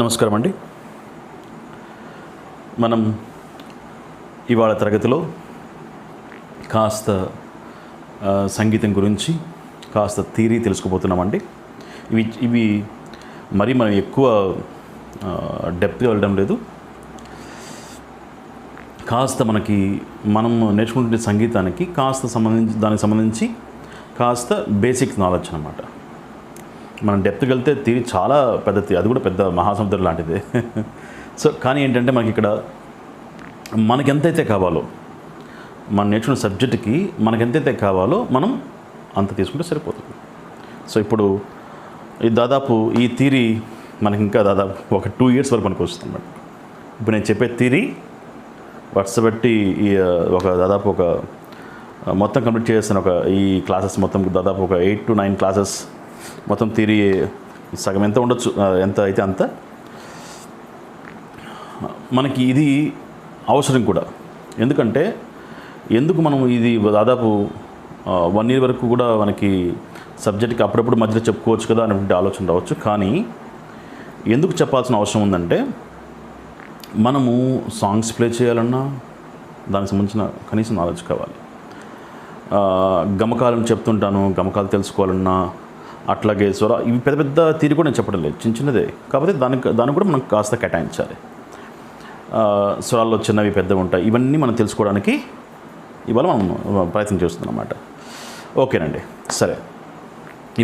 నమస్కారం అండి. మనం ఇవాళ తరగతిలో కాస్త సంగీతం గురించి కాస్త థియరీ తెలుసుకోబోతున్నామండి. ఇవి మరి మనం ఎక్కువ డెప్త్గా వెళ్ళడం లేదు. కాస్త మనం నేర్చుకుంటున్న సంగీతానికి దానికి సంబంధించి కాస్త బేసిక్ నాలెడ్జ్ అన్నమాట. మనం డెప్త్కి వెళ్తే థియరీ చాలా పెద్ద అది కూడా పెద్ద మహాసముద్రం లాంటిదే. సో కానీ ఏంటంటే మనకి మనకి ఎంతైతే కావాలో, మనం నేర్చుకున్న సబ్జెక్టుకి మనకి ఎంతైతే కావాలో మనం అంత తీసుకుంటే సరిపోతుంది. సో ఇప్పుడు దాదాపు ఈ థియరీ మనకి ఇంకా దాదాపు ఒక 2 years వరకు మనకు వస్తుంది అన్నమాట. ఇప్పుడు నేను చెప్పే థియరీ బట్టి దాదాపు మొత్తం కంప్లీట్ చేసిన ఈ క్లాసెస్ మొత్తం దాదాపు 8 to 9 క్లాసెస్ మొత్తం థియరీ సగం ఎంత ఉండొచ్చు, ఎంత అయితే అంత. మనకి ఇది అవసరం కూడా. ఎందుకు మనం ఇది దాదాపు 1 year వరకు కూడా మనకి సబ్జెక్ట్కి అప్పుడప్పుడు మధ్యలో చెప్పుకోవచ్చు కదా అనేటువంటి ఆలోచన రావచ్చు. కానీ ఎందుకు చెప్పాల్సిన అవసరం ఉందంటే, మనము సాంగ్స్ ప్లే చేయాలన్నా దానికి సంబంధించిన కనీసం నాలెడ్జ్ కావాలి. గమకాలను చెప్తుంటాను, గమకాలు తెలుసుకోవాలన్నా, అట్లాగే స్వర, ఇవి పెద్ద పెద్ద థియరీ కూడా నేను చెప్పడం లేదు, చిన్నదే. కాకపోతే దానికి కూడా మనం కాస్త కేటాయించాలి. స్వరాల్లో చిన్నవి పెద్దవి ఉంటాయి. ఇవన్నీ మనం తెలుసుకోవడానికి ఇవాళ మనం ప్రయత్నం చేస్తున్నాం అన్నమాట. ఓకేనండి, సరే.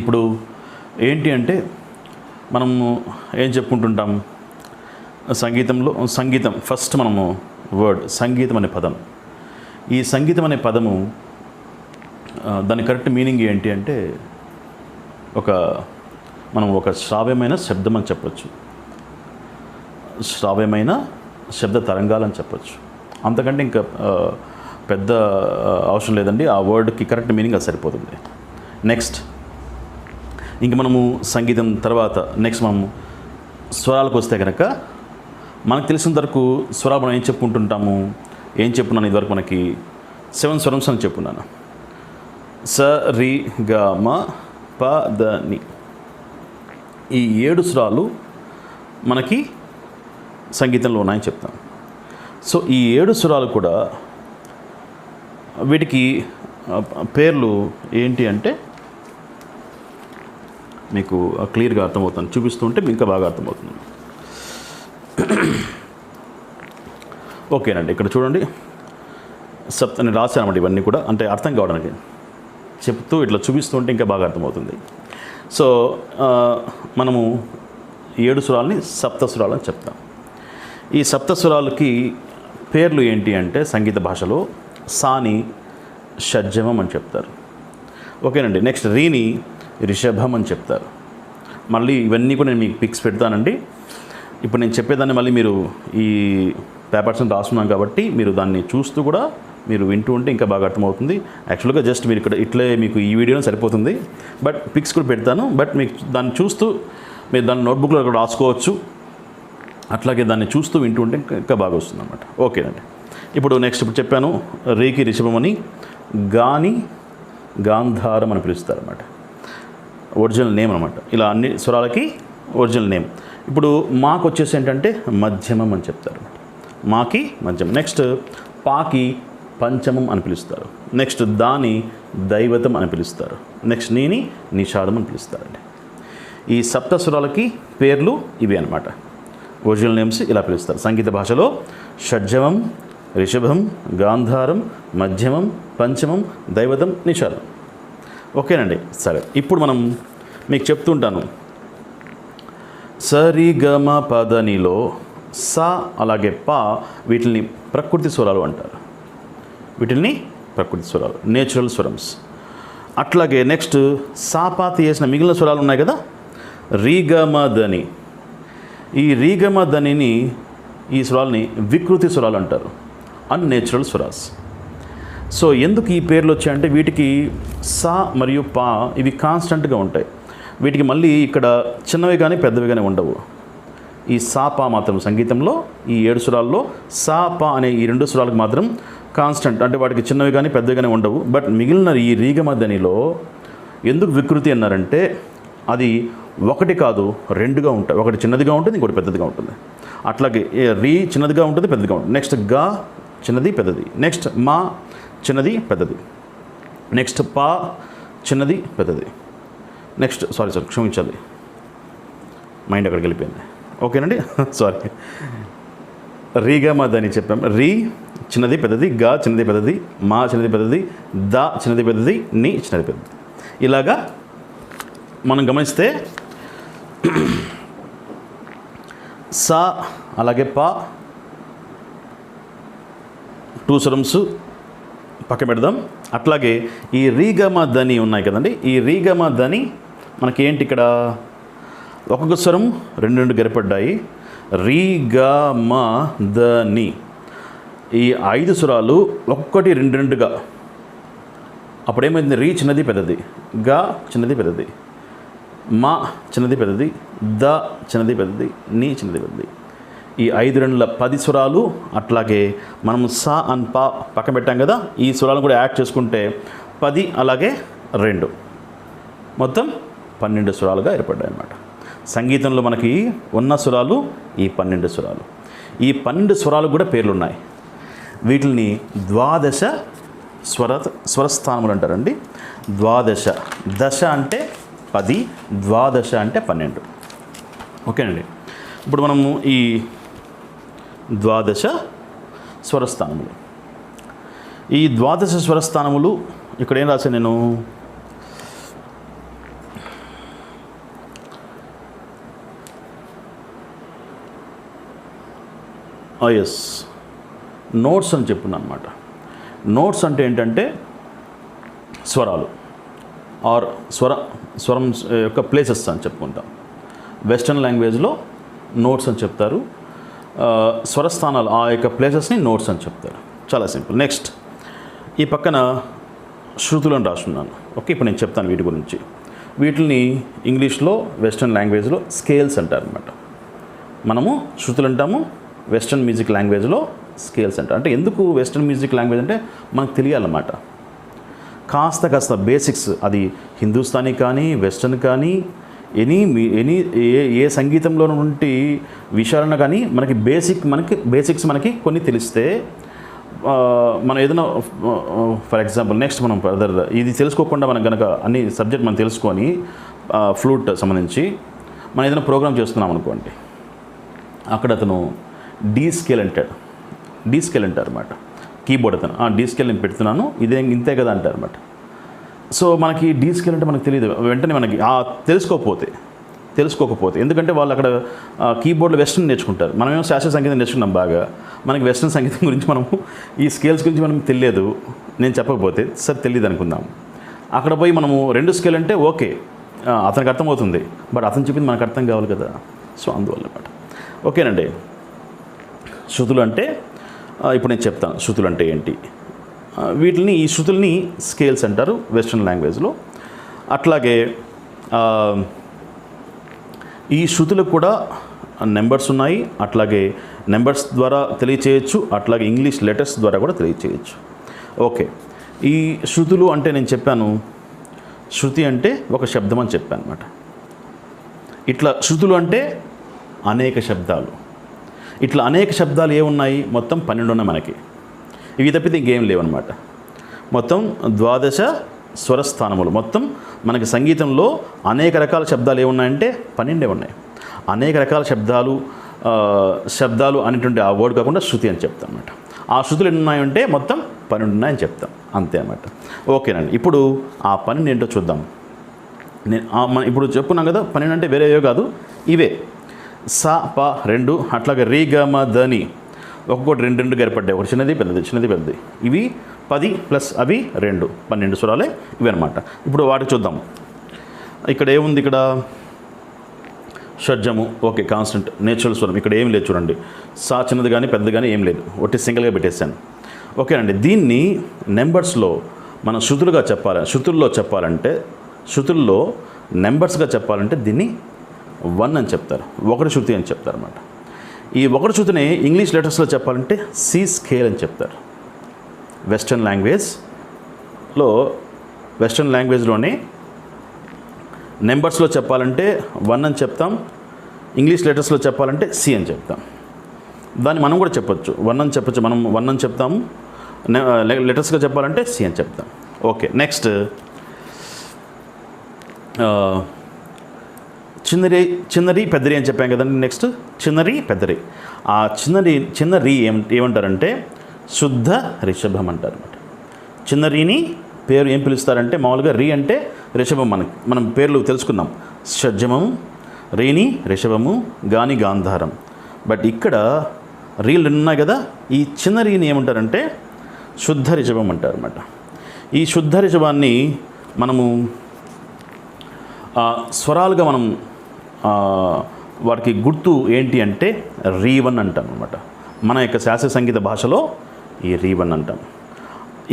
ఇప్పుడు ఏంటి అంటే, మనము ఏం చెప్పుకుంటుంటాం సంగీతం ఫస్ట్ మనము వర్డ్ సంగీతం అనే పదం. ఈ సంగీతం అనే పదము దాని కరెక్ట్ మీనింగ్ ఏంటి అంటే, మనం ఒక శ్రావ్యమైన శబ్దం అని చెప్పచ్చు, శ్రావ్యమైన శబ్ద తరంగాలని చెప్పచ్చు. అంతకంటే ఇంకా పెద్ద అవసరం లేదండి. ఆ వర్డ్కి కరెక్ట్ మీనింగ్ అది సరిపోతుంది. నెక్స్ట్ ఇంక మనము సంగీతం తర్వాత నెక్స్ట్ మనము స్వరాలకు వస్తే కనుక, మనకు తెలిసిన వరకు స్వరాలు మనం ఏం చెప్పున్నాను ఇదివరకు మనకి 7 స్వరమ్స్ అని చెప్పున్నాను. స రి గ మ ప ద ని. ఈ 7 స్వరాలు మనకి సంగీతంలో ఉన్నాయని చెప్తాం. సో ఈ 7 స్వరాలు కూడా వీటికి పేర్లు ఏంటి అంటే మీకు క్లియర్గా అర్థమవుతుంది. చూపిస్తుంటే మీకు ఇంకా బాగా అర్థమవుతుంది. ఓకేనండి, ఇక్కడ చూడండి. నేను రాశానమాట ఇవన్నీ కూడా, అంటే అర్థం కావడానికి చెప్తూ ఇట్లా చూపిస్తుంటే ఇంకా బాగా అర్థమవుతుంది. సో మనము 7 స్వరాలని సప్తస్వరాలు అని చెప్తాం. ఈ సప్తస్వరాలకి పేర్లు ఏంటి అంటే, సంగీత భాషలో సాని షడ్జమం అని చెప్తారు. ఓకేనండి. నెక్స్ట్ రీని రిషభం అని చెప్తారు. మళ్ళీ ఇవన్నీ కూడా నేను మీకు పిక్స్ పెడతానండి. ఇప్పుడు నేను చెప్పేదాన్ని మళ్ళీ మీరు ఈ పేపర్స్ని రాస్తున్నాం కాబట్టి మీరు దాన్ని చూస్తూ కూడా మీరు వింటూ ఉంటే ఇంకా బాగా అర్థమవుతుంది. యాక్చువల్గా జస్ట్ మీరు ఇట్లే మీకు ఈ వీడియోలో సరిపోతుంది, బట్ పిక్స్ కూడా పెడతాను. బట్ మీకు దాన్ని చూస్తూ మీరు దాన్ని నోట్బుక్లో కూడా రాసుకోవచ్చు. అట్లాగే దాన్ని చూస్తూ వింటూ ఉంటే ఇంకా బాగా వస్తుంది అన్నమాట. ఓకేనండి. ఇప్పుడు చెప్పాను రేకి రిషభం అని, గాని గాంధారం అని పిలుస్తారు అన్నమాట. ఒరిజినల్ నేమ్ అనమాట. ఇలా అన్ని స్వరాలకి ఒరిజినల్ నేమ్. ఇప్పుడు మాకు వచ్చేసి ఏంటంటే మధ్యమం అని చెప్తారు. మాకి మధ్యమం. నెక్స్ట్ పాకి పంచమం అని పిలుస్తారు. నెక్స్ట్ దాని దైవతం అని పిలుస్తారు. నెక్స్ట్ నీని నిషాదం అని పిలుస్తారండి. ఈ సప్తస్వరాలకి పేర్లు ఇవి అనమాట. ఒరిజినల్ నేమ్స్ ఇలా పిలుస్తారు. సంగీత భాషలో షడ్జమం, రిషభం, గాంధారం, మధ్యమం, పంచమం, దైవతం, నిషాదం. ఓకేనండి, సరే. ఇప్పుడు మనం మీకు చెప్తుంటాను, సరిగమ పదనిలో సా అలాగే పా వీటిని ప్రకృతి స్వరాలు అంటారు. నేచురల్ స్వరమ్స్. అట్లాగే నెక్స్ట్ సాపాతి చేసిన మిగిలిన స్వరాలు ఉన్నాయి కదా, రీగమ దని. ఈ రీగమ ధనిని, ఈ స్వరాలని వికృతి స్వరాలు అంటారు, అన్నేచురల్ స్వరాస్. సో ఎందుకు ఈ పేర్లు వచ్చాయంటే, వీటికి సా మరియు పా ఇవి కాన్స్టెంట్గా ఉంటాయి. వీటికి మళ్ళీ ఇక్కడ చిన్నవి కానీ పెద్దవి కానీ ఉండవు. ఈ సా పా మాత్రం సంగీతంలో ఈ 7 స్వరాల్లో సా పా అనే ఈ 2 స్వరాలకు మాత్రం కాన్స్టెంట్, అంటే వాటికి చిన్నవి కానీ పెద్దవి కానీ ఉండవు. బట్ మిగిలిన ఈ రీగమ ధనిలో ఎందుకు వికృతి అన్నారంటే, అది ఒకటి కాదు రెండుగా ఉంటాయి. ఒకటి చిన్నదిగా ఉంటుంది, ఇంకోటి పెద్దదిగా ఉంటుంది. అట్లాగే రీ చిన్నదిగా ఉంటుంది, పెద్దదిగా ఉంటుంది. నెక్స్ట్ గా చిన్నది పెద్దది. నెక్స్ట్ మా చిన్నది పెద్దది. నెక్స్ట్ పా చిన్నది పెద్దది. నెక్స్ట్ సారీ క్షమించాలి, మైండ్ అక్కడికి వెళ్ళిపోయింది. ఓకేనండి, సారీ. రీగా మా దని చెప్పాం. రీ చిన్నది పెద్దది, గా చిన్నది పెద్దది, మా చిన్నది పెద్దది, దా చిన్నది పెద్దది, నీ చిన్నది పెద్దది. ఇలాగా మనం గమనిస్తే సా అలాగే పా టూ స్వరమ్స్ పక్క పెడదాం. అట్లాగే ఈ రీగమ దని ఉన్నాయి కదండి, ఈ రీగమ దని మనకి ఏంటి ఇక్కడ ఒక్కొక్క స్వరం రెండు గరిపడ్డాయి. రీగమ దని ఈ 5 స్వరాలు ఒక్కొక్కటి రెండుగా. అప్పుడేమైంది, రీ చిన్నది పెద్దది, గా చిన్నది పెద్దది, మా చిన్నది పెద్దది, ద చిన్నది పెద్దది, నీ చిన్నది పెద్దది. ఈ 5 2 10 స్వరాలు. అట్లాగే మనం సా అండ్ పా పక్కన పెట్టాం కదా, ఈ స్వరాలను కూడా యాడ్ చేసుకుంటే 10 అలాగే 2 మొత్తం 12 స్వరాలుగా ఏర్పడ్డాయి అన్నమాట. సంగీతంలో మనకి ఉన్న స్వరాలు ఈ 12 స్వరాలు. ఈ 12 స్వరాలు కూడా పేర్లు ఉన్నాయి. వీటిని ద్వాదశ స్వరస్థానములు అంటారండి. ద్వాదశ, దశ అంటే 10, ద్వాదశ అంటే 12. ఓకేనండి. ఇప్పుడు మనము ఈ ద్వాదశ స్వరస్థానములు, ఈ ద్వాదశ స్వరస్థానములు ఇక్కడ ఏం రాశాను నేను, ఎస్ నోట్స్ అని చెప్పున్నాను అనమాట. నోట్స్ అంటే ఏంటంటే స్వరాలు ఆర్ స్వరం యొక్క ప్లేసెస్ అని చెప్పుకుంటాం. వెస్టర్న్ లాంగ్వేజ్లో నోట్స్ అని చెప్తారు. స్వరస్థానాలు ఆ యొక్క ప్లేసెస్ని నోట్స్ అని చెప్తారు. చాలా సింపుల్. నెక్స్ట్ ఈ పక్కన శృతులను రాస్తున్నాను. ఓకే, ఇప్పుడు నేను చెప్తాను వీటి గురించి. వీటిని ఇంగ్లీష్లో వెస్టర్న్ లాంగ్వేజ్లో స్కేల్స్ అంటారు అనమాట. మనము శృతులు అంటాము, వెస్టర్న్ మ్యూజిక్ లాంగ్వేజ్లో స్కేల్స్ అంటారు. అంటే ఎందుకు వెస్టర్న్ మ్యూజిక్ లాంగ్వేజ్ అంటే మనకు తెలియాలన్నమాట. కాస్త బేసిక్స్, అది హిందుస్థానీ కానీ వెస్టర్న్ కానీ ఎనీ ఏ సంగీతంలో నుండి విషయాలను కానీ మనకి బేసిక్స్ మనకి కొన్ని తెలిస్తే మనం ఏదైనా ఫర్ ఎగ్జాంపుల్ నెక్స్ట్ మనం ఫర్దర్ ఇది తెలుసుకోకుండా మనం కనుక అన్ని సబ్జెక్ట్ మనం తెలుసుకొని ఫ్లూట్ సంబంధించి మనం ఏదైనా ప్రోగ్రామ్ చేస్తున్నాం అనుకోండి, అక్కడ అతను డీ స్కేల్ అంటారు అనమాట. కీబోర్డ్ అతను డీ స్కేల్ నేను పెడుతున్నాను, ఇదే ఇంతే కదా అంటారు అనమాట. సో మనకి డీ స్కేల్ అంటే మనకు తెలియదు. వెంటనే మనకి తెలుసుకోకపోతే ఎందుకంటే వాళ్ళు అక్కడ కీబోర్డ్లో వెస్టర్న్ నేర్చుకుంటారు, మనమేమో శాస్త్రీయ సంగీతం నేర్చుకున్నాం బాగా. మనకి వెస్టర్న్ సంగీతం గురించి మనము ఈ స్కేల్స్ గురించి మనకు తెలియదు. నేను చెప్పకపోతే సరే తెలియదు అనుకుందాం. అక్కడ పోయి మనము 2 స్కేల్ అంటే ఓకే అతనికి అర్థమవుతుంది, బట్ అతను చెప్పింది మనకు అర్థం కావాలి కదా. సో అందువల్ల అన్నమాట. ఓకేనండి. శృతులు అంటే ఇప్పుడు నేను చెప్తాను శృతులు అంటే ఏంటి. ఈ శృతుల్ని స్కేల్స్ అంటారు వెస్ట్రన్ లాంగ్వేజ్లో. అట్లాగే ఈ శృతులకు కూడా నెంబర్స్ ఉన్నాయి. అట్లాగే నెంబర్స్ ద్వారా తెలియచేయచ్చు, అట్లాగే ఇంగ్లీష్ లెటర్స్ ద్వారా కూడా తెలియచేయచ్చు. ఓకే, ఈ శృతులు అంటే నేను చెప్పాను, శృతి అంటే ఒక శబ్దం అని చెప్పాను అనమాట. ఇట్లా శృతులు అంటే అనేక శబ్దాలు. ఇట్లా అనేక శబ్దాలు ఏమున్నాయి, మొత్తం 12 ఉన్నాయి మనకి. ఇవి తప్పితే ఇంకేం లేవన్నమాట. మొత్తం ద్వాదశ స్వరస్థానములు. మొత్తం మనకి సంగీతంలో అనేక రకాల శబ్దాలు ఏమున్నాయంటే 12 ఉన్నాయి. అనేక రకాల శబ్దాలు అనేటువంటి ఆ వర్డ్ కాకుండా శృతి అని చెప్తాం అన్నమాట. ఆ శృతులు ఎన్ని ఉన్నాయంటే మొత్తం 12 ఉన్నాయని చెప్తాం, అంతే అన్నమాట. ఓకేనండి. ఇప్పుడు ఆ 12 ఏంటో చూద్దాం. ఇప్పుడు చెప్పుకున్నాం కదా, 12 అంటే వేరేవే కాదు, ఇవే సా పా 2, అట్లాగే రీ గ మ ద ని ఒక్కొక్కటి 2 గరిపడ్డాయి, ఒకటి చిన్నది పెద్దది. ఇవి 10 ప్లస్ అవి 2, 12 స్వరాలే ఇవి అనమాట. ఇప్పుడు వాటికి చూద్దాం. ఇక్కడ ఏముంది, ఇక్కడ షడ్జము, ఓకే, కాన్స్టెంట్ నేచురల్ స్వరం. ఇక్కడ ఏం లేదు చూడండి, సా చిన్నది కానీ పెద్దది కానీ ఏం లేదు, ఒట్టి సింగిల్గా పెట్టేశాను. ఓకేనండి. దీన్ని నెంబర్స్లో మనం శృతుల్లో నెంబర్స్గా చెప్పాలంటే దీన్ని 1 అని చెప్తారు, 1 శృతి అని చెప్తారు అన్నమాట. ఈ 1 శృతిని ఇంగ్లీష్ లెటర్స్లో చెప్పాలంటే సి స్కేల్ అని చెప్తారు. వెస్ట్రన్ లాంగ్వేజ్లోనే నెంబర్స్లో చెప్పాలంటే 1 అని చెప్తాం, ఇంగ్లీష్ లెటర్స్లో చెప్పాలంటే సి అని చెప్తాం. దాన్ని మనం కూడా చెప్పొచ్చు, 1 అని చెప్పచ్చు, మనం 1 అని చెప్తాము, లెటర్స్గా చెప్పాలంటే సి అని చెప్తాం. ఓకే, నెక్స్ట్ చిన్నరి పెద్దరి అని చెప్పాం కదండి. నెక్స్ట్ చిన్నరి పెద్దరి. ఆ చిన్నరి ఏమంటారంటే శుద్ధ రిషభం అంటారు అనమాట. చిన్నరిని పేరు ఏం పిలుస్తారంటే మామూలుగా రీ అంటే రిషభం, మనం పేర్లు తెలుసుకున్నాం. షడ్జమము, రీని రిషభము, గాని గాంధారం. బట్ ఇక్కడ రీలు ఉన్నాయి కదా, ఈ చిన్న రీని ఏమంటారంటే శుద్ధ రిషభం అంటారు అనమాట. ఈ శుద్ధ రిషభాన్ని మనము స్వరాలుగా మనం వాటికి గుర్తు ఏంటి అంటే రీవన్ అంటాం అనమాట. మన యొక్క శాస్త్రీయ సంగీత భాషలో ఈ రీవన్ అంటాం.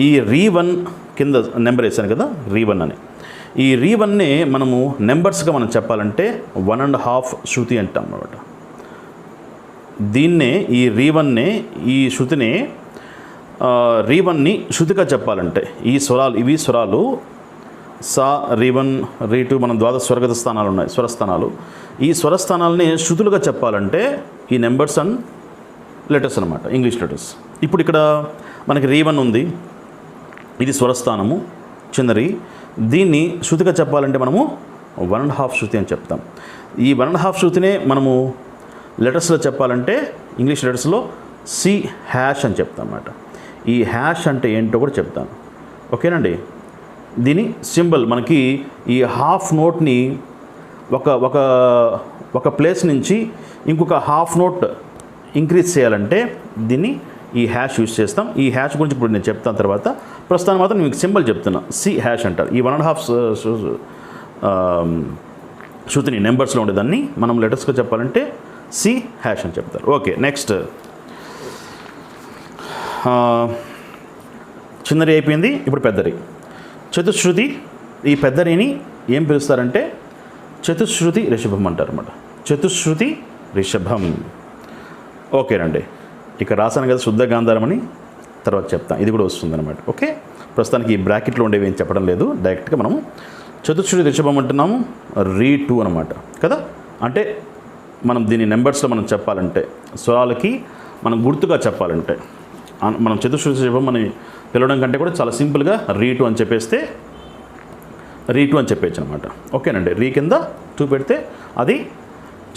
ఈ రీవన్ కింద నెంబర్ వేసాను కదా, రీవన్ అని. ఈ రీవన్నే మనము నెంబర్స్గా మనం చెప్పాలంటే 1.5 శృతి అంటాం అనమాట. దీన్నే ఈ రీవన్నే, ఈ శృతినే రీవన్ని శృతిగా చెప్పాలంటే ఇవి స్వరాలు సా, రీవన్, రీ2, మనం ద్వాదశ స్వరగత స్థానాలు ఉన్నాయి, స్వరస్థానాలు. ఈ స్వరస్థానాలని శృతులుగా చెప్పాలంటే ఈ నెంబర్స్ అండ్ లెటర్స్ అనమాట, ఇంగ్లీష్ లెటర్స్. ఇప్పుడు ఇక్కడ మనకి రీవన్ ఉంది, ఇది స్వరస్థానము చిన్నరి. దీన్ని శృతిగా చెప్పాలంటే మనము 1.5 శృతి అని చెప్తాం. ఈ 1.5 శృతినే మనము లెటర్స్లో చెప్పాలంటే ఇంగ్లీష్ లెటర్స్లో సి హ్యాష్ అని చెప్తాం అన్నమాట. ఈ హ్యాష్ అంటే ఏంటో కూడా చెప్తాను, ఓకేనండి. దీని సింబల్ మనకి ఈ హాఫ్ నోట్ని ఒక ప్లేస్ నుంచి ఇంకొక హాఫ్ నోట్ ఇంక్రీజ్ చేయాలంటే దీన్ని ఈ హ్యాష్ యూజ్ చేస్తాం. ఈ హ్యాష్ గురించి ఇప్పుడు నేను చెప్తాను తర్వాత. ప్రస్తుతానికి మాత్రం మీకు సింబల్ చెప్తున్నా, సి హ్యాష్ అంటారు. ఈ 1.5 శృతిని నెంబర్స్లో ఉండేదాన్ని మనం లెటర్స్గా చెప్పాలంటే సి హ్యాష్ అని చెప్తారు. ఓకే, నెక్స్ట్ చిన్నరి అయిపోయింది. ఇప్పుడు పెద్దరి, చతుశ్రుతి. ఈ పెద్దరిని ఏం పిలుస్తారంటే చతుశ్రుతి రిషభం అంటారు అన్నమాట. చతుశ్రుతి రిషభం. ఓకేనండి, ఇక రాసాను కదా శుద్ధ గాంధారం అని, తర్వాత చెప్తాను, ఇది కూడా వస్తుందన్నమాట. ఓకే, ప్రస్తుతానికి ఈ బ్రాకెట్లో ఉండేవి ఏం చెప్పడం లేదు, డైరెక్ట్గా మనము చతుశ్రుతి రిషభం అంటున్నాము. రీ2 అనమాట కదా. అంటే మనం దీని నెంబర్స్లో మనం చెప్పాలంటే స్వరాలకి మనం గుర్తుగా చెప్పాలంటే మనం చతుశ్రుతి రిషభం అని పిలవడం కంటే కూడా చాలా సింపుల్గా రీ2 అని చెప్పేస్తే రీ2 అని చెప్పేచ్చు అనమాట. ఓకేనండి, రీ కింద 2 పెడితే అది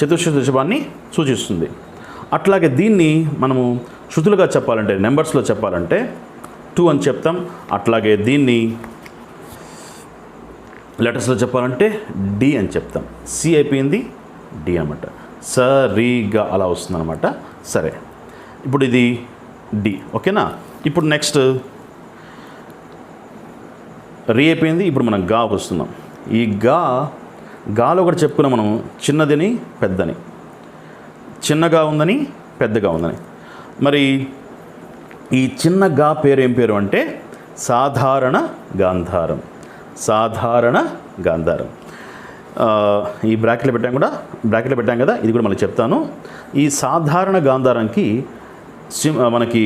చతుశ్రుతి రిషభాన్ని సూచిస్తుంది. అట్లాగే దీన్ని మనము శృతులుగా చెప్పాలంటే నెంబర్స్లో చెప్పాలంటే 2 అని చెప్తాం. అట్లాగే దీన్ని లెటర్స్లో చెప్పాలంటే డి అని చెప్తాం. సి అయిపోయింది, డి అనమాట. స రీ గా అలా వస్తుందన్నమాట. సరే, ఇప్పుడు ఇది డి, ఓకేనా. ఇప్పుడు నెక్స్ట్ రీ అయిపోయింది. ఇప్పుడు మనం గా వస్తున్నాం. ఈ గాలో కూడా చెప్పుకున్నాం మనం, చిన్నదని పెద్దని, చిన్నగా ఉందని పెద్దగా ఉందని. మరి ఈ చిన్న గా పేరు ఏం పేరు అంటే సాధారణ గాంధారం. సాధారణ గాంధారం. ఈ బ్రాకెట్లో పెట్టాం కదా, ఇది కూడా మళ్ళీ చెప్తాను. ఈ సాధారణ గాంధారానికి మనకి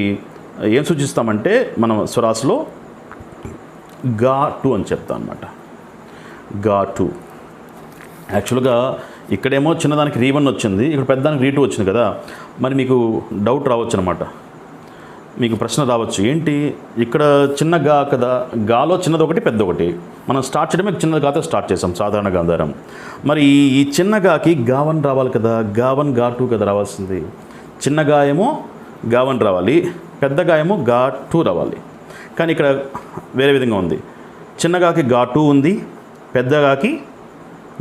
ఏం సూచిస్తామంటే మనం స్వరాస్లో గా2 అని చెప్తాం అన్నమాట. గా2. యాక్చువల్గా ఇక్కడేమో చిన్నదానికి రీ1 వచ్చింది, ఇక్కడ పెద్దదానికి రీ2 వచ్చింది కదా. మరి మీకు డౌట్ రావచ్చు అనమాట, మీకు ప్రశ్న రావచ్చు, ఏంటి ఇక్కడ చిన్న గా కదా, గాలో చిన్నది ఒకటి పెద్ద ఒకటి, మనం స్టార్ట్ చేయడమే చిన్నది గాతో స్టార్ట్ చేసాం సాధారణ గాంధారం. మరి ఈ చిన్న గాకి గా1 రావాలి కదా, గా1 గా2 కదా రావాల్సింది. చిన్న గా ఏమో గా1 రావాలి, పెద్ద గా ఏమో గా2 రావాలి. కానీ ఇక్కడ వేరే విధంగా ఉంది. చిన్నగాకి గా2 ఉంది, పెద్దగాకి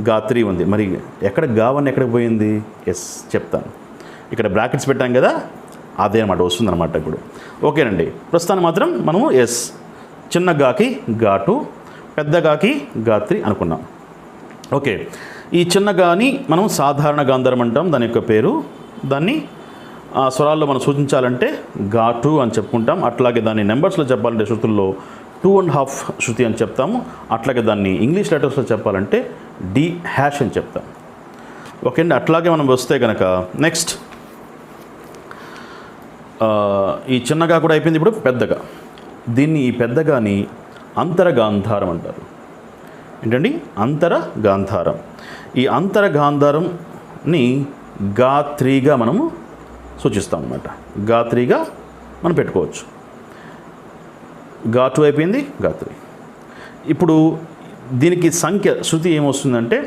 గా3 ఉంది. మరి ఎక్కడ గా1 ఎక్కడికి పోయింది? ఎస్, చెప్తాను. ఇక్కడ బ్రాకెట్స్ పెట్టాం కదా, అదే అనమాట వస్తుందన్నమాట ఇప్పుడు. ఓకేనండి, ప్రస్తుతానికి మాత్రం మనము ఎస్, చిన్న గాకి గా2, పెద్ద గాకి గా3 అనుకున్నాం. ఓకే, ఈ చిన్న గాని మనం సాధారణ గాంధారం అంటాం, దాని యొక్క పేరు. దాన్ని స్వరాల్లో మనం సూచించాలంటే గా2 అని చెప్పుకుంటాం. అట్లాగే దాన్ని నెంబర్స్లో చెప్పాలంటే శృతుల్లో 2.5 శృతి అని చెప్తాము. అట్లాగే దాన్ని ఇంగ్లీష్ లెటర్స్లో చెప్పాలంటే డి హ్యాష్ అని చెప్తాం. ఓకే అండి, అట్లాగే మనం వస్తే కనుక నెక్స్ట్ ఈ చిన్నగా కూడా అయిపోయింది. ఇప్పుడు పెద్దగా. ఈ పెద్దగాని అంతరగాంధారం అంటారు. ఏంటండి అంతర గాంధారం. ఈ అంతర గాంధారంని గా3గా మనము సూచిస్తాం అన్నమాట. గా3గా మనం పెట్టుకోవచ్చు. గా2 అయిపోయింది, గా3. ఇప్పుడు దీనికి సంఖ్య శృతి ఏమొస్తుందంటే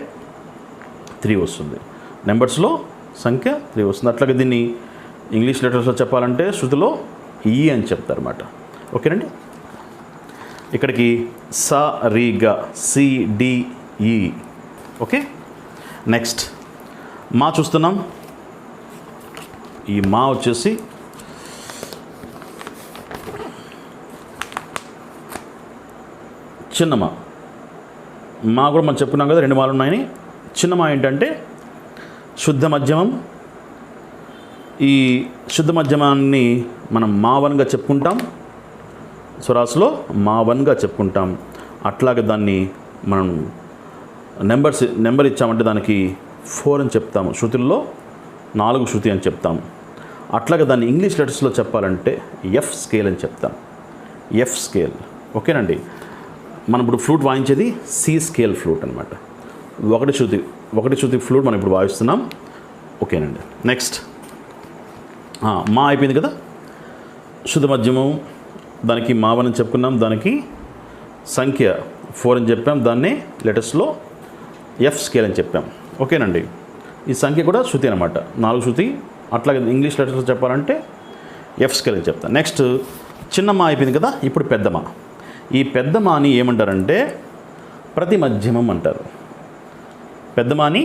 3 వస్తుంది. నెంబర్స్లో సంఖ్య 3 వస్తుంది. అట్లాగే దీన్ని ఇంగ్లీష్ లెటర్స్లో చెప్పాలంటే శృతిలో ఈ అని చెప్తారన్నమాట. ఓకేనండి. ఇక్కడికి స రి గ సి డి ఈ. ఓకే. నెక్స్ట్ మా చూస్తున్నాం. ఈ మా వచ్చేసి చిన్నమా. మా కూడా మనం చెప్పుకున్నాం కదా, 2 మాలు ఉన్నాయని. చిన్నమా ఏంటంటే శుద్ధ మధ్యమం. ఈ శుద్ధ మధ్యమాన్ని మనం మా1గా చెప్పుకుంటాం, స్వరాసులో మా1గా చెప్పుకుంటాం. అట్లాగే దాన్ని మనం నెంబర్ ఇచ్చామంటే దానికి 4 అని చెప్తాము. శృతుల్లో 4 శృతి అని చెప్తాం. అట్లాగే దాన్ని ఇంగ్లీష్ లెటర్స్లో చెప్పాలంటే ఎఫ్ స్కేల్ అని చెప్తాం. F scale. ఓకేనండి. మనం ఇప్పుడు ఫ్లూట్ వాయించేది సి స్కేల్ ఫ్లూట్ అనమాట. ఒకటి శృతి ఫ్లూట్ మనం ఇప్పుడు వాయిస్తున్నాం. ఓకేనండి. నెక్స్ట్ మా అయిపోయింది కదా. శుద్ధ మధ్యమం, దానికి మా1 అని చెప్పుకున్నాం, దానికి సంఖ్య 4 అని చెప్పాం, దాన్నే లెటర్స్లో ఎఫ్ స్కేల్ అని చెప్పాం. ఓకేనండి. ఈ సంఖ్య కూడా శృతి అనమాట, 4 శృతి. అట్లాగే ఇంగ్లీష్ లెటర్స్లో చెప్పాలంటే ఎఫ్ స్కేల్ అని చెప్తాం. నెక్స్ట్ చిన్నమా అయిపోయింది కదా. ఇప్పుడు పెద్దమా. ఈ పెద్దమాని ఏమంటారంటే ప్రతి మధ్యమం అంటారు. పెద్దమాని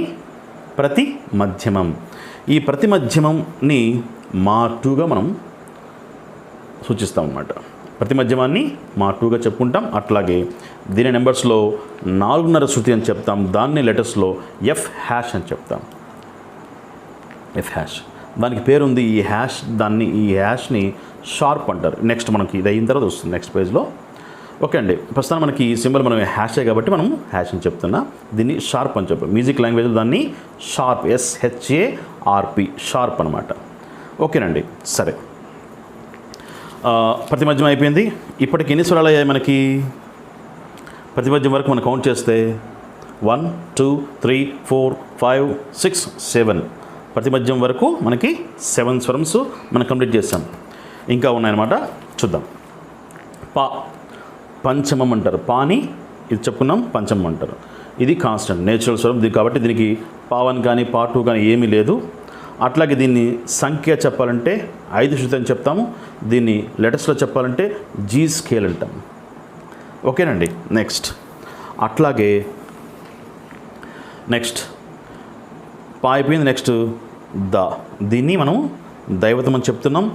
ప్రతి మధ్యమం. ఈ ప్రతి మధ్యమంని మా2గా మనం సూచిస్తాం అన్నమాట. ప్రతి మధ్యమాన్ని మా2గా చెప్పుకుంటాం. అట్లాగే దీని నెంబర్స్లో 4.5 శృతి అని చెప్తాం, దాన్ని లెటర్స్లో ఎఫ్ హ్యాష్ అని చెప్తాం. ఎఫ్ హ్యాష్ దానికి పేరుంది. ఈ హ్యాష్ని షార్ప్ అంటారు. నెక్స్ట్ మనకి ఇది అయిన తర్వాత వస్తుంది నెక్స్ట్ పేజ్లో. ఓకే అండి. ప్రస్తుతం మనకి ఈ సింబల్ మనం హ్యాషే కాబట్టి మనం హ్యాష్ అని చెప్తున్నా. దీన్ని షార్ప్ అని చెప్పాం. మ్యూజిక్ లాంగ్వేజ్లో దాన్ని షార్ప్, SHARP, షార్ప్ అనమాట. ఓకేనండి. సరే, ప్రతిమధ్యం అయిపోయింది. ఇప్పటికి ఎన్ని స్వరాలు అయ్యాయి మనకి? ప్రతిమధ్యం వరకు మనం కౌంట్ చేస్తే 1 2 3 4 5 6 7. ప్రతిమధ్యం వరకు మనకి 7 స్వరమ్స్ మనం కంప్లీట్ చేస్తాం. ఇంకా ఉన్నాయన్నమాట, చూద్దాం. పా పంచమం అంటారు. పాని ఇది చెప్పుకున్నాం, పంచమం అంటారు. ఇది కాన్స్టెంట్ నేచురల్ స్వరం కాబట్టి దీనికి పా1 కానీ పా2 కానీ ఏమీ లేదు. అట్లాగే దీన్ని సంఖ్య చెప్పాలంటే 5 శృతి అని చెప్తాము. దీన్ని లెటర్స్లో చెప్పాలంటే జీ స్కేల్ అంటాం. ఓకేనండి. అట్లాగే పా అయిపోయింది. నెక్స్ట్ దా. దీన్ని మనం దైవతం అని చెప్తున్నాం.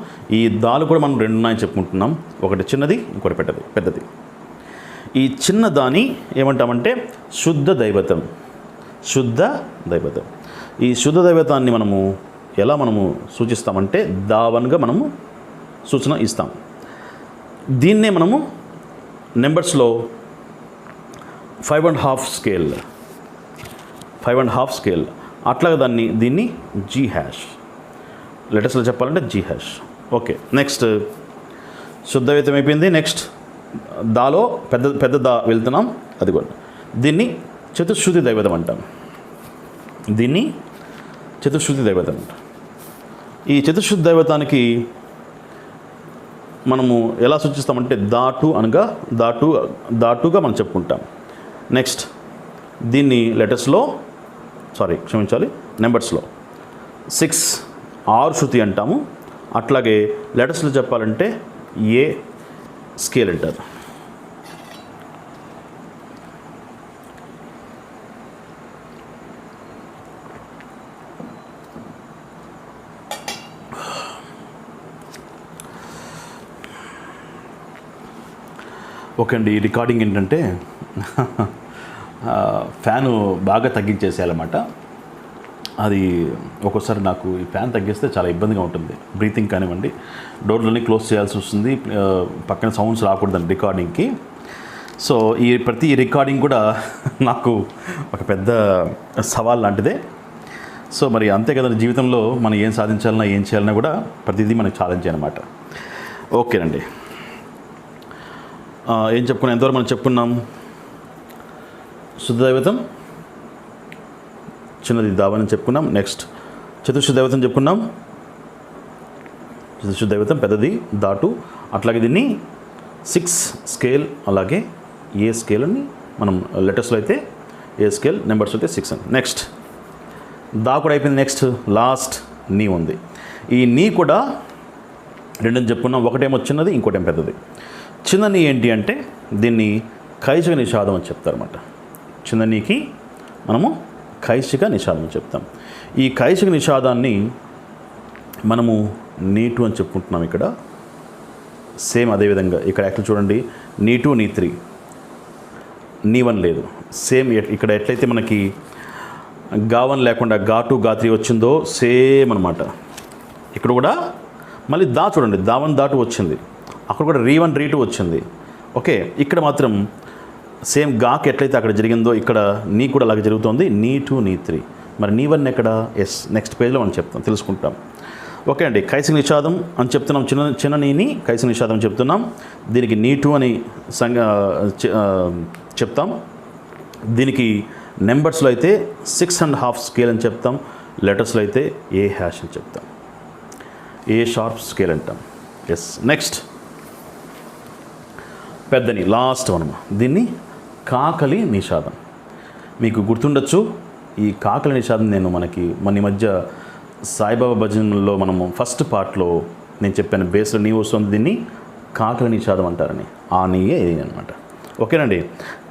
ఈ దాలు కూడా మనం 2 ఉన్నాయని చెప్పుకుంటున్నాం. ఒకటి చిన్నది, ఇంకోటి పెద్దది. ఈ చిన్న దాన్ని ఏమంటామంటే శుద్ధ దైవతం. ఈ శుద్ధ దైవతాన్ని మనము ఎలా సూచిస్తామంటే దా1గా మనము సూచన ఇస్తాం. దీన్నే మనము నెంబర్స్లో 5.5 స్కేల్. అట్లాగే దీన్ని జీ హ్యాష్, లెటర్స్లో చెప్పాలంటే జీ హ్యాష్. ఓకే. నెక్స్ట్ శుద్ధ దైవతం అయిపోయింది. నెక్స్ట్ దాలో పెద్ద దా వెళ్తున్నాం. అది కూడా దీన్ని చతుశ్రుతి దైవతం అంటాం. ఈ చతుశ్రుతి దైవతానికి మనము ఎలా సూచిస్తామంటే దాటు అనగా దాటుగా మనం చెప్పుకుంటాం. నెక్స్ట్ దీన్ని నెంబర్స్లో 6 శృతి అంటాము. అట్లాగే లెటర్స్లో చెప్పాలంటే ఏ స్కేల్ అంటారు. ఓకే అండి. ఈ రికార్డింగ్ ఏంటంటే ఫ్యాను బాగా తగ్గించేసేయాలన్నమాట. అది ఒక్కోసారి నాకు ఈ ఫ్యాన్ తగ్గిస్తే చాలా ఇబ్బందిగా ఉంటుంది. బ్రీతింగ్ కానివ్వండి, డోర్లన్నీ క్లోజ్ చేయాల్సి వస్తుంది. పక్కన సౌండ్స్ రాకూడదండి రికార్డింగ్కి. సో ప్రతి రికార్డింగ్ కూడా నాకు ఒక పెద్ద సవాల్ లాంటిదే. సో మరి అంతే కదండి, జీవితంలో మనం ఏం సాధించాలన్నా ఏం చేయాలన్నా కూడా ప్రతిదీ మనకు ఛాలెంజ్ అనమాట. ఓకేనండి. ఎంతవరకు మనం చెప్పుకున్నాం? శుద్ధ దైవతం చిన్నది దావన్ అని చెప్పుకున్నాం. నెక్స్ట్ చతుశ్రుతి దైవతం చెప్పుకున్నాం. చతుశ్రుతి దైవతం పెద్దది దాటు. అట్లాగే దీన్ని 6 స్కేల్, అలాగే ఏ స్కేల్ అని మనం లెటర్స్లో అయితే ఏ స్కేల్, నెంబర్స్ అయితే 6 అని. నెక్స్ట్ దా కూడా అయిపోయింది. నెక్స్ట్ లాస్ట్ నీ ఉంది. ఈ నీ కూడా రెండని చెప్పుకున్నాం. ఒకటేమో చిన్నది, ఇంకోటేమో పెద్దది. చిన్న నీ ఏంటి అంటే దీన్ని కైశిక నిషాదం అని చెప్తారన్నమాట. చిన్న నీకి మనము కైశిక నిషాదం అని చెప్తాం. ఈ కైశిక నిషాదాన్ని మనము నీ2 అని చెప్పుకుంటున్నాం. ఇక్కడ సేమ్ అదేవిధంగా ఇక్కడ యాక్చువల్ చూడండి, నీ2 నీ3, నీ1 లేదు. సేమ్ ఇక్కడ ఎట్లయితే మనకి గా1 లేకుండా గా2 గా3 వచ్చిందో సేమ్ అనమాట. ఇక్కడ కూడా మళ్ళీ దా చూడండి, దా1 దా2 వచ్చింది. అక్కడ కూడా రీ1 రీ2 వచ్చింది. ఓకే, ఇక్కడ మాత్రం సేమ్ గాకి ఎట్లయితే అక్కడ జరిగిందో ఇక్కడ నీ కూడా అలాగే జరుగుతుంది. నీ2 నీ3. మరి నీ1 ఎక్కడ? ఎస్, నెక్స్ట్ పేజ్లో మనం చెప్తాం, తెలుసుకుంటాం. ఓకే అండి, కైశిక నిషాదం అని చెప్తున్నాం. చిన్న నీని కైశిక నిషాదం చెప్తున్నాం. దీనికి నీ2 అని చెప్తాం. దీనికి నెంబర్స్లో అయితే 6.5 స్కేల్ అని చెప్తాం. లెటర్స్లో అయితే ఏ హ్యాష్ అని చెప్తాం, ఏ షార్ప్ స్కేల్ అంటాం. ఎస్, నెక్స్ట్ పెద్దని లాస్ట్ మనము దీన్ని కాకలి నిషాదం. మీకు గుర్తుండొచ్చు, ఈ కాకలి నిషాదం నేను మన మధ్య సాయిబాబా భజనలో మనము ఫస్ట్ పార్ట్లో నేను చెప్పాను, బేస్లో నీ వస్తుంది, దీన్ని కాకలి నిషాదం అంటారని. ఆ నీయే ఇది అనమాట. ఓకేనండి,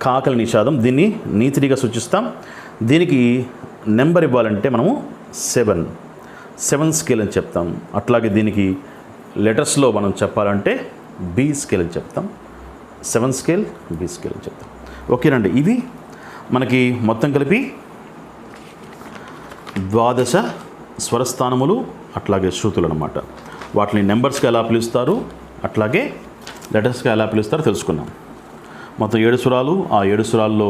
కాకలి నిషాదం. దీన్ని నీ3గా సూచిస్తాం. దీనికి నెంబర్ ఇవ్వాలంటే మనము 7 స్కేల్ అని చెప్తాం. అట్లాగే దీనికి లెటర్స్లో మనం చెప్పాలంటే బి స్కేల్ అని చెప్తాం. 7 స్కేల్, బి స్కేల్ అని చెప్తాం. ఓకేనండి, ఇవి మనకి మొత్తం కలిపి 12 స్వరస్థానములు, అట్లాగే శృతులు అనమాట. వాటిని నెంబర్స్గా ఎలా పిలుస్తారు, అట్లాగే లెటర్స్గా ఎలా పిలుస్తారో తెలుసుకున్నాం. మొత్తం 7 స్వరాలు. ఆ 7 స్వరాల్లో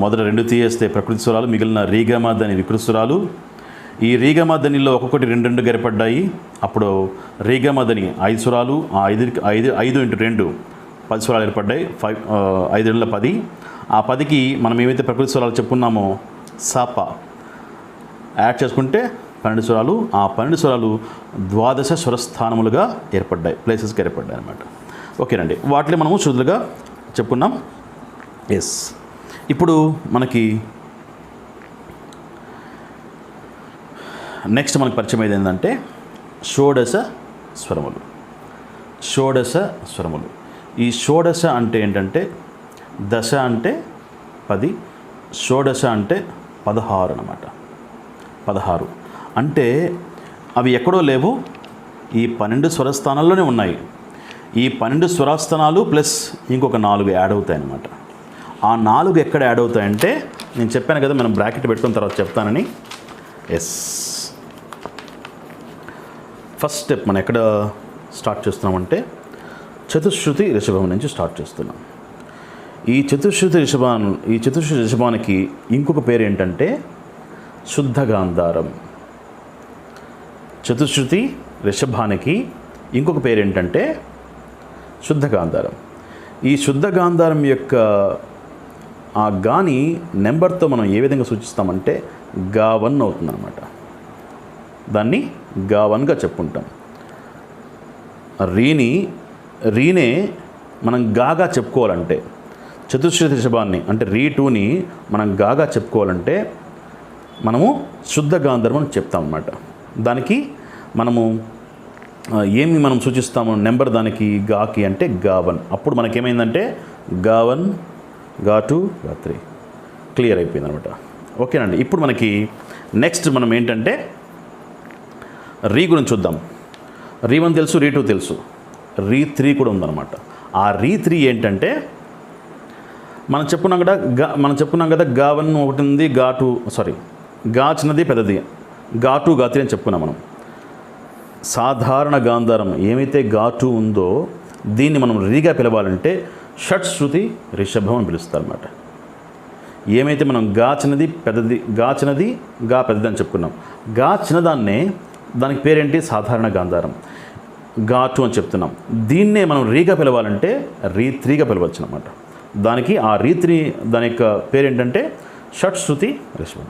మొదట 2 తీయేస్తే ప్రకృతి స్వరాలు, మిగిలిన రీగమదని వికృతి స్వరాలు. ఈ రీగమదనిలో ఒక్కొక్కటి 2 గరిపడ్డాయి. అప్పుడు రీగమదని 5 స్వరాలు. ఆ 5 × 2 10 స్వరాలు ఏర్పడ్డాయి. 5 × 10. ఆ 10కి మనం ఏమైతే ప్రకృతి స్వరాలు చెప్పుకున్నామో సాప యాడ్ చేసుకుంటే 12 స్వరాలు. ఆ 12 స్వరాలు 12 స్వరస్థానములుగా ఏర్పడ్డాయి, ప్లేసెస్కి ఏర్పడ్డాయి అన్నమాట. ఓకేనండి, వాటిని మనము శృతులుగా చెప్పుకున్నాం. ఎస్, ఇప్పుడు మనకి నెక్స్ట్ మనకు పరిచయం అయ్యేది ఏంటంటే షోడశ స్వరములు. షోడశ స్వరములు. ఈ షోడశ అంటే ఏంటంటే దశ అంటే 10, షోడశ అంటే 16 అన్నమాట. 16 అంటే అవి ఎక్కడో లేవు, ఈ 12 స్వరస్థానాల్లోనే ఉన్నాయి. ఈ 12 స్వరస్థానాలు ప్లస్ ఇంకొక 4 యాడ్ అవుతాయి అన్నమాట. ఆ 4 ఎక్కడ యాడ్ అవుతాయంటే నేను చెప్పాను కదా, మనం బ్రాకెట్ పెట్టుకున్న తర్వాత చెప్తానని. ఎస్, ఫస్ట్ స్టెప్ మనం ఎక్కడ స్టార్ట్ చేస్తున్నామంటే చతుశ్రుతి రిషభం నుంచి స్టార్ట్ చేస్తున్నాం. ఈ చతుశ్రుతి రిషభానికి ఇంకొక పేరు ఏంటంటే శుద్ధ గాంధారం. చతుశ్రుతి రిషభానికి ఇంకొక పేరు ఏంటంటే శుద్ధ గాంధారం. ఈ శుద్ధ గాంధారం యొక్క ఆ గాని నెంబర్తో మనం ఏ విధంగా సూచిస్తామంటే గా1 అవుతుందన్నమాట. దాన్ని గా1గా చెప్పుకుంటాం. రీనే మనం గాగా చెప్పుకోవాలంటే, చతుశ్రుతి రిషభాన్ని అంటే రీ2ని మనం గాగా చెప్పుకోవాలంటే మనము శుద్ధ గాంధారం అని చెప్తాం అన్నమాట. దానికి మనము మనం సూచిస్తాము నెంబర్ దానికి గాకి అంటే గా1. అప్పుడు మనకేమైందంటే గా1 గా2 గా3 క్లియర్ అయిపోయింది అనమాట. ఓకేనండి, ఇప్పుడు మనకి నెక్స్ట్ మనం ఏంటంటే రీ గురించి చూద్దాం. రీ1 తెలుసు, రీ2 తెలుసు, రీ3 కూడా ఉందన్నమాట. ఆ రీ3 ఏంటంటే మనం చెప్పుకున్నాం కదా గా1 ఒకటి ఉంది, గా చిన్నది పెద్దది, గా2 గా3 అని చెప్పుకున్నాం మనం. సాధారణ గాంధారం ఏమైతే గా2 ఉందో దీన్ని మనం రీగా పిలవాలంటే షట్శ్రుతి రిషభం అని పిలుస్తారు అన్నమాట. ఏమైతే మనం గా చిన్నది పెద్దది, గా చిన్నది గా పెద్దది అని చెప్పుకున్నాం. గా చిన్నదాన్నే దానికి పేరేంటి సాధారణ గాంధారం, గా2 అని చెప్తున్నాం. దీన్నే మనం రీగా పిలవాలంటే రీ3గా పిలవచ్చు అన్నమాట. దానికి ఆ రీతిని దాని యొక్క పేరు ఏంటంటే షట్శ్రుతి రిషభం.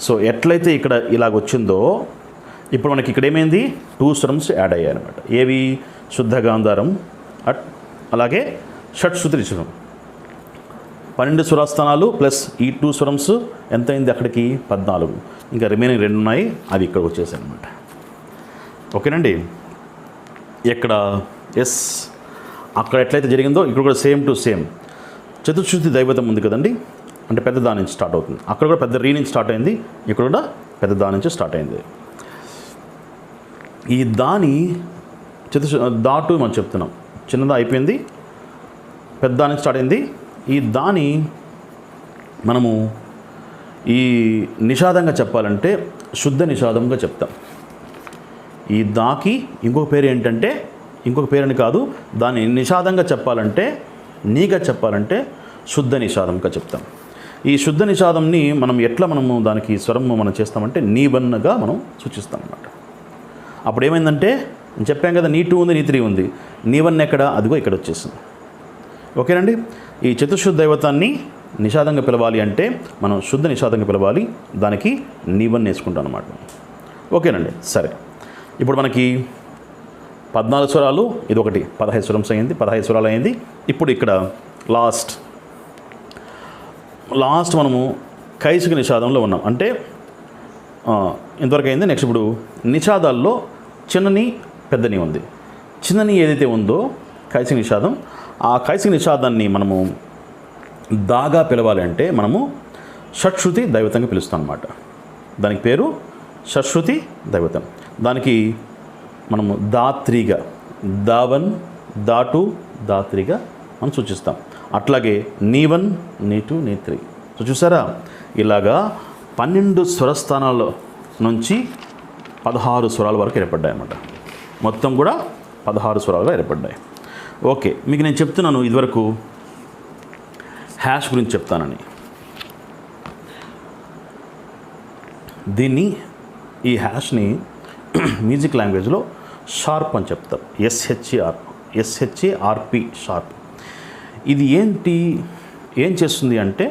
సో ఎట్లయితే ఇక్కడ ఇలాగ వచ్చిందో ఇప్పుడు మనకి ఇక్కడ ఏమైంది 2 స్వరమ్స్ యాడ్ అయ్యాయి అనమాట. ఏవి? శుద్ధ గాంధారం అలాగే షట్శ్రుతి రిషభం. 12 స్వరస్థానాలు ప్లస్ ఈ 2 స్వరమ్స్ ఎంత అయింది అక్కడికి? 14. ఇంకా రిమైనింగ్ 2 ఉన్నాయి, అవి ఇక్కడ వచ్చేసాయి అనమాట. ఓకేనండి. ఎక్కడ ఎస్ అక్కడ ఎట్లయితే జరిగిందో ఇక్కడ కూడా సేమ్ టు సేమ్ చతుశ్రుతి దైవతం ఉంది కదండి, అంటే పెద్ద దాని నుంచి స్టార్ట్ అవుతుంది. అక్కడ కూడా పెద్ద రీ నుంచి స్టార్ట్ అయింది, ఇక్కడ కూడా పెద్ద దాని నుంచి స్టార్ట్ అయింది. ఈ దాని దాటు మనం చెప్తున్నాం, చిన్నదా అయిపోయింది, పెద్ద దాని నుంచి స్టార్ట్ అయింది. ఈ దాని మనము ఈ నిషాదంగా చెప్పాలంటే శుద్ధ నిషాదంగా చెప్తాం. ఈ దాకి ఇంకొక పేరు ఏంటంటే, ఇంకొక పేరుని కాదు, దాన్ని నిషాదంగా చెప్పాలంటే, నీగా చెప్పాలంటే శుద్ధ నిషాదంగా చెప్తాం. ఈ శుద్ధ నిషాదంని మనం ఎట్లా మనము దానికి స్వరం మనం చేస్తామంటే నీవన్నగా మనం సూచిస్తాం అన్నమాట. అప్పుడు ఏమైందంటే నేను చెప్పాం కదా, నీ 2 ఉంది, నీ 3 ఉంది, నీవన్న ఎక్కడ? అదిగో ఇక్కడ వచ్చేసింది. ఓకేనండి. ఈ చతుశ్రుద్ధ దైవతాన్ని నిషాదంగా పిలవాలి అంటే మనం శుద్ధ నిషాదంగా పిలవాలి, దానికి నీవన్న వేసుకుంటాం అన్నమాట. ఓకేనండి. సరే, ఇప్పుడు మనకి 14 స్వరాలు, ఇది ఒకటి 15 స్వరమ్స్ అయింది, 15 స్వరాలు అయింది. ఇప్పుడు ఇక్కడ లాస్ట్ మనము కైసిక నిషాదంలో ఉన్నాం. అంటే ఇంతవరకు అయింది. నెక్స్ట్ ఇప్పుడు నిషాదాల్లో చిన్నని పెద్దని ఉంది. చిన్నని ఏదైతే ఉందో కైసిక నిషాదం, ఆ కైసిక నిషాదాన్ని మనము దాగా పిలవాలి అంటే మనము షట్శ్రుతి దైవతంగా పిలుస్తాం అన్నమాట. దానికి పేరు షట్శ్రుతి దైవతం. దానికి మనము దాత్రిగా, దావన్, దాటు, దాత్రిగా మనం సూచిస్తాం. అట్లాగే నీ1, నీ2, నీ3. సో చూసారా, ఇలాగా 12 స్వరస్థానాల నుంచి 16 స్వరాల వరకు ఏర్పడ్డాయి అన్నమాట. మొత్తం కూడా 16 స్వరాలుగా ఏర్పడ్డాయి. ఓకే, మీకు నేను చెప్తున్నాను ఇదివరకు హ్యాష్ గురించి చెప్తానని. దీన్ని, ఈ హ్యాష్ని మ్యూజిక్ లాంగ్వేజ్లో షార్ప్ అని చెప్తారు. SHARP sharp. ఇది ఏం చేస్తుంది అంటే,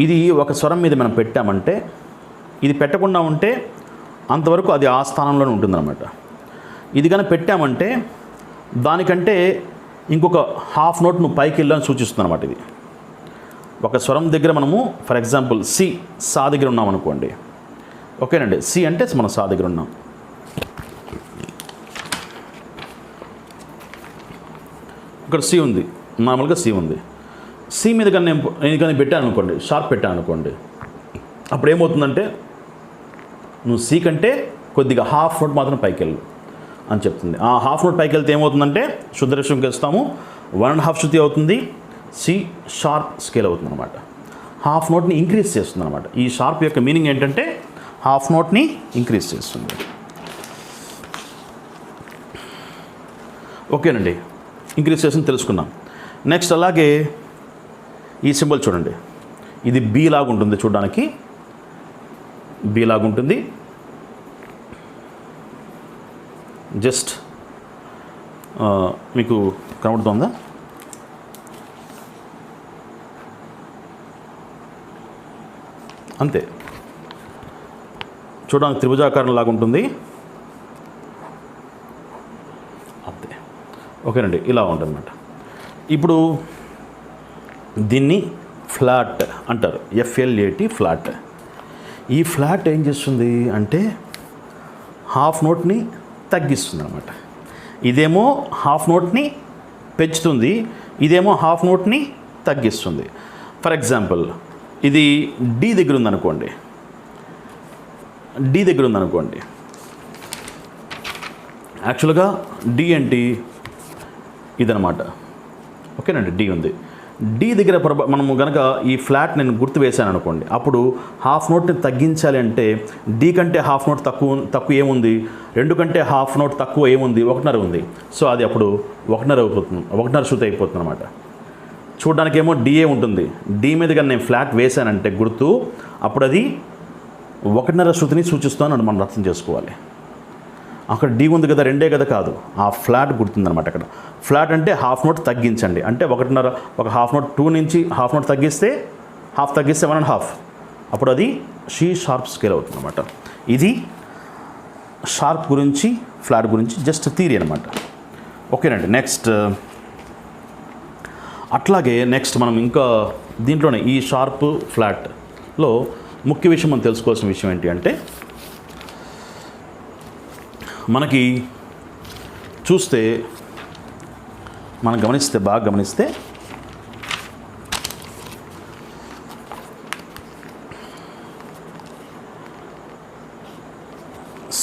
ఇది ఒక స్వరం మీద మనం పెట్టామంటే, ఇది పెట్టకుండా ఉంటే అంతవరకు అది ఆ స్థానంలోనే ఉంటుందన్నమాట. ఇది కానీ పెట్టామంటే దానికంటే ఇంకొక హాఫ్ నోట్ నువ్వు పైకి వెళ్ళని సూచిస్తుంది అనమాట. ఇది ఒక స్వరం దగ్గర మనము ఫర్ ఎగ్జాంపుల్ సా దగ్గర ఉన్నాం అనుకోండి. ఓకేనండి. సి అంటే మనం సా దగ్గర ఉన్నాం. ఇక్కడ సి ఉంది, నార్మల్గా సి ఉంది. సి మీద కానీ నేను కానీ పెట్టాను అనుకోండి, షార్ప్ పెట్టాను అనుకోండి, అప్పుడు ఏమవుతుందంటే నువ్వు సి కంటే కొద్దిగా హాఫ్ నోట్ మాత్రం పైకి వెళ్ళు అని చెప్తుంది. ఆ హాఫ్ నోట్ పైకి వెళ్తే ఏమవుతుందంటే శుద్ధ రిషభంకి వేస్తాము, 1.5 శృతి అవుతుంది, సి షార్ప్ స్కేల్ అవుతుంది అనమాట. హాఫ్ నోట్ని ఇంక్రీజ్ చేస్తుంది అనమాట. ఈ షార్ప్ యొక్క మీనింగ్ ఏంటంటే హాఫ్ నోట్ని ఇంక్రీజ్ చేస్తుంది. ఓకేనండి, ఇంక్రీజ్ చేస్తుంది తెలుసుకున్నాం. నెక్స్ట్ అలాగే ఈ సింబల్ చూడండి, ఇది బి లాగా ఉంటుంది, చూడడానికి బి లాగా ఉంటుంది. జస్ట్ మీకు కనబడుతుందా? అంతే, చూడడానికి త్రిభుజాకారం లాగా ఉంటుంది అంతే. ఓకేనండి, ఇలా ఉంటుందన్నమాట. ఇప్పుడు దీన్ని ఫ్లాట్ అంటారు, FLAT ఫ్లాట్. ఈ ఫ్లాట్ ఏం చేస్తుంది అంటే హాఫ్ నోట్ని తగ్గిస్తుంది అనమాట. ఇదేమో హాఫ్ నోట్ని పెంచుతుంది, ఇదేమో హాఫ్ నోట్ని తగ్గిస్తుంది. ఫర్ ఎగ్జాంపుల్ ఇది డి దగ్గర ఉందనుకోండి, యాక్చువల్గా డి ఏంటి ఇదనమాట. ఓకేనండి, డి ఉంది. డి దగ్గర మనము కనుక ఈ ఫ్లాట్ నేను గుర్తు వేసాను అనుకోండి, అప్పుడు హాఫ్ నోట్ని తగ్గించాలి అంటే డి కంటే హాఫ్ నోట్ తక్కువ ఏముంది, 2 కంటే హాఫ్ నోట్ తక్కువ ఏముంది, 1.5 ఉంది. సో అది అప్పుడు 1.5 అయిపోతుంది, 1.5 శృతి అయిపోతుంది అనమాట. చూడడానికి ఏమో డిఏ ఉంటుంది, డి మీద కానీ నేను ఫ్లాట్ వేసానంటే గుర్తు, అప్పుడు అది 1.5 శృతిని సూచిస్తాను అని మనం అర్థం చేసుకోవాలి. అక్కడ డి ఉంది కదా, రెండే కదా, కాదు, ఆ ఫ్లాట్ గుర్తుందనమాట. అక్కడ ఫ్లాట్ అంటే హాఫ్ నోట్ తగ్గించండి, అంటే 1.5, ఒక హాఫ్ నోట్ 2 నుంచి హాఫ్ నోట్ తగ్గిస్తే 1.5, అప్పుడు అది షీ షార్ప్ స్కేల్ అవుతుంది అనమాట. ఇది షార్ప్ గురించి, ఫ్లాట్ గురించి జస్ట్ థియరీ అనమాట. ఓకేనండి. నెక్స్ట్ అట్లాగే నెక్స్ట్ మనం ఇంకా దీంట్లోనే ఈ షార్ప్ ఫ్లాట్లో ముఖ్య విషయం మనం తెలుసుకోవాల్సిన విషయం ఏంటి అంటే, మనకి చూస్తే మనం గమనిస్తే, బాగా గమనిస్తే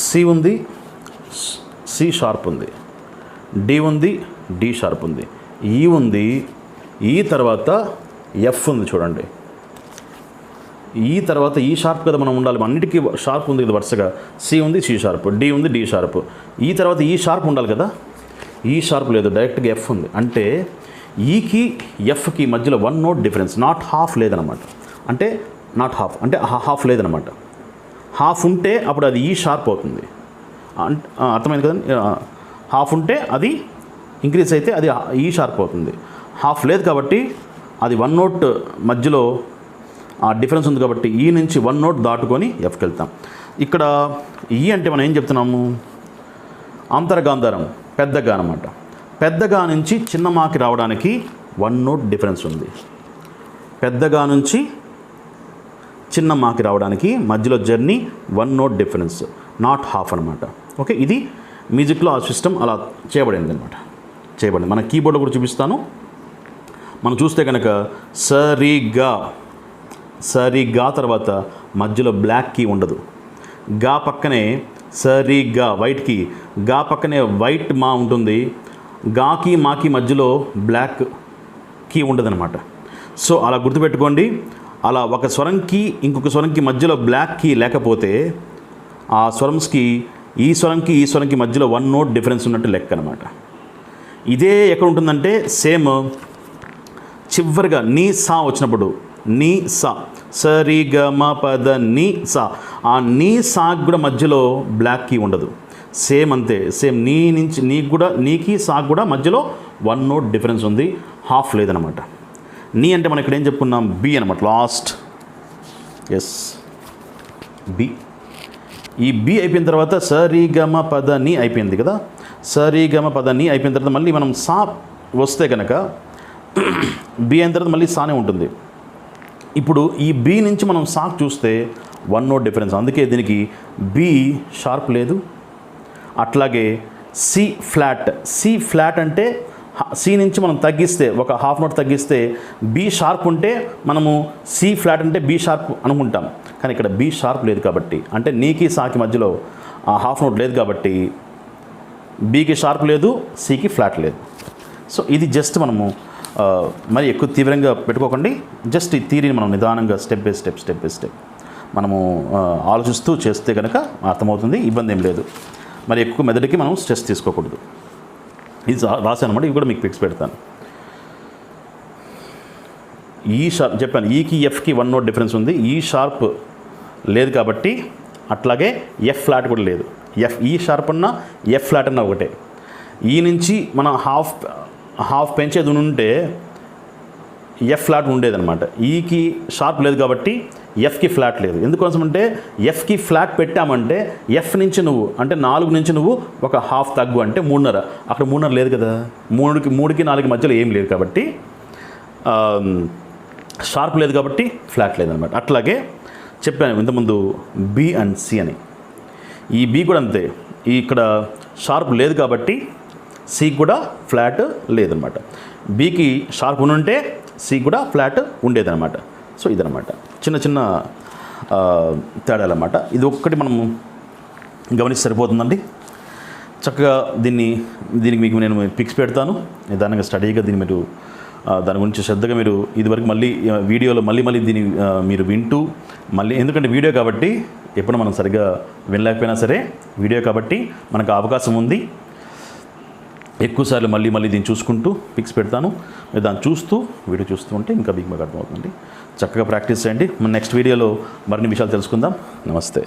సి ఉంది, సి షార్ప్ ఉంది, డి ఉంది, డి షార్ప్ ఉంది, ఈ ఉంది, ఈ తర్వాత ఎఫ్ ఉంది. చూడండి, ఈ తర్వాత ఈ షార్ప్ కదా మనం ఉండాలి, అన్నిటికీ షార్ప్ ఉంది కదా వరుసగా. సి ఉంది, సి షార్ప్, డి ఉంది, డి షార్ప్, ఈ తర్వాత ఈ షార్ప్ ఉండాలి కదా, ఈ షార్ప్ లేదు, డైరెక్ట్గా ఎఫ్ ఉంది. అంటే ఈకి ఎఫ్కి మధ్యలో 1 నోట్ డిఫరెన్స్, నాట్ హాఫ్ లేదనమాట. అంటే నాట్ హాఫ్ అంటే హాఫ్ లేదనమాట. హాఫ్ ఉంటే అప్పుడు అది ఈ షార్ప్ అవుతుంది. అర్థమైంది కదండి. హాఫ్ ఉంటే అది ఇంక్రీజ్ అయితే అది ఈ షార్ప్ అవుతుంది. హాఫ్ లేదు కాబట్టి అది 1 నోట్ మధ్యలో ఆ డిఫరెన్స్ ఉంది కాబట్టి ఈ నుంచి 1 నోట్ దాటుకొని ఎఫ్కి వెళ్తాం. ఇక్కడ ఈ అంటే మనం ఏం చెప్తున్నాము, అంతర్గాంధారం పెద్దగా అనమాట. పెద్దగా నుంచి చిన్న మాకి రావడానికి 1 నోట్ డిఫరెన్స్ ఉంది. పెద్దగా నుంచి చిన్న మాకి రావడానికి మధ్యలో journey 1 note difference, not half అనమాట. ఓకే, ఇది మ్యూజిక్లో ఆ సిస్టమ్ అలా చేయబడింది అనమాట. చేయబడింది. మన కీబోర్డ్లో కూడా చూపిస్తాను. మనం చూస్తే కనుక సరిగా, సరిగా తర్వాత మధ్యలో బ్లాక్ కీ ఉండదు. గా పక్కనే సరిగా వైట్ కీ, గా పక్కనే వైట్ మా ఉంటుంది. గాకి మాకి మధ్యలో బ్లాక్ కీ ఉండదన్నమాట. సో అలా గుర్తుపెట్టుకోండి. అలా ఒక స్వరంకి ఇంకొక స్వరంకి మధ్యలో బ్లాక్ కీ లేకపోతే ఆ స్వరంకి ఈ స్వరంకి మధ్యలో 1 నోట్ డిఫరెన్స్ ఉన్నట్టు లెక్క అనమాట. ఇదే ఎక్కడ ఉంటుందంటే సేమ్ చివరిగా నీ సా వచ్చినప్పుడు, నీ సా, సరి గ మ పద నీ సా, ఆ నీ సాకి కూడా మధ్యలో బ్లాక్ కీ ఉండదు. సేమ్ అంతే, సేమ్ నీ నుంచి నీకు కూడా, నీకి సాకి కూడా మధ్యలో 1 నోట్ డిఫరెన్స్ ఉంది, హాఫ్ లేదనమాట. నీ అంటే మనం ఇక్కడ ఏం చెప్పుకున్నాం, బి అనమాట, లాస్ట్. Yes, B. ఈ బి అయిపోయిన తర్వాత సరి గమ పద నీ అయిపోయింది కదా. సరి గమ పద నీ అయిపోయిన తర్వాత మళ్ళీ మనం సా వస్తే కనుక బి అయిన తర్వాత మళ్ళీ సానే ఉంటుంది. ఇప్పుడు ఈ బి నుంచి మనం సాకు చూస్తే 1 నోట్ డిఫరెన్స్, అందుకే దీనికి బి షార్ప్ లేదు. అట్లాగే సి ఫ్లాట్, సి ఫ్లాట్ అంటే సి నుంచి మనం తగ్గిస్తే, ఒక హాఫ్ నోట్ తగ్గిస్తే బి షార్ప్ ఉంటే మనము సి ఫ్లాట్ అంటే బి షార్ప్ అనుకుంటాం. కానీ ఇక్కడ బి షార్ప్ లేదు కాబట్టి, అంటే నీకి సాకి మధ్యలో ఆ హాఫ్ నోట్ లేదు కాబట్టి బికి షార్ప్ లేదు, సికి ఫ్లాట్ లేదు. సో ఇది జస్ట్ మనము మరి ఎక్కువ తీవ్రంగా పెట్టుకోకండి. జస్ట్ ఈ థియరీని మనం నిదానంగా స్టెప్ బై స్టెప్ మనము ఆలోచిస్తూ చేస్తే కనుక అర్థమవుతుంది. ఇబ్బంది ఏం లేదు. మరి ఎక్కువ మెదడుకి మనం స్ట్రెస్ తీసుకోకూడదు. ఇది రాశాను అనమాట. ఇవి కూడా మీకు పిక్స్ పెడతాను. ఈ షార్ప్ చెప్పాను, ఈకి ఎఫ్కి 1 నోట్ డిఫరెన్స్ ఉంది. ఈ షార్ప్ లేదు కాబట్టి, అట్లాగే ఎఫ్ ఫ్లాట్ కూడా లేదు. ఈ షార్ప్ అన్నా ఎఫ్ ఫ్లాట్ అన్నా ఒకటే. ఈ నుంచి మనం హాఫ్ పెంచేది ఉంటే ఎఫ్ ఫ్లాట్ ఉండేదన్నమాట. ఈకి షార్ప్ లేదు కాబట్టి ఎఫ్కి ఫ్లాట్ లేదు. ఎందుకోసం అంటే ఎఫ్కి ఫ్లాట్ పెట్టామంటే ఎఫ్ నుంచి నువ్వు అంటే 4 నుంచి నువ్వు ఒక హాఫ్ తగ్గు అంటే 3.5. అక్కడ 3.5 లేదు కదా. 3కి 4కి మధ్యలో ఏం లేదు కాబట్టి షార్ప్ లేదు కాబట్టి ఫ్లాట్ లేదనమాట. అట్లాగే చెప్పాను ఇంతకుముందు బి అండ్ సి అని. ఈ బి కూడా అంతే. ఇక్కడ షార్ప్ లేదు కాబట్టి సి కూడా ఫ్లాట్ లేదనమాట. బికి షార్ప్ ఉంటే సి కూడా ఫ్లాట్ ఉండేదన్నమాట. సో ఇదనమాట చిన్న తేడాలు అన్నమాట. ఇది ఒక్కటి మనం గమనిస్తే సరిపోతుందండి. చక్కగా దీనికి మీకు నేను పిక్స్ పెడతాను. నిదానంగా స్టడీగా దీన్ని మీరు దాని గురించి శ్రద్ధగా మీరు ఇదివరకు మళ్ళీ వీడియోలో మళ్ళీ దీన్ని మీరు వింటూ మళ్ళీ, ఎందుకంటే వీడియో కాబట్టి ఎప్పుడు మనం సరిగ్గా వినలేకపోయినా సరే వీడియో కాబట్టి మనకు అవకాశం ఉంది. ఎక్కువసార్లు మళ్ళీ దీన్ని చూసుకుంటూ పిక్స్ పెడతాను. మీరు దాన్ని వీడియో చూస్తూ ఉంటే ఇంకా మీకు బాగా అర్థమవుతుంది. చక్కగా ప్రాక్టీస్ చేయండి. మన నెక్స్ట్ వీడియోలో మరిన్ని విషయాలు తెలుసుకుందాం. నమస్తే.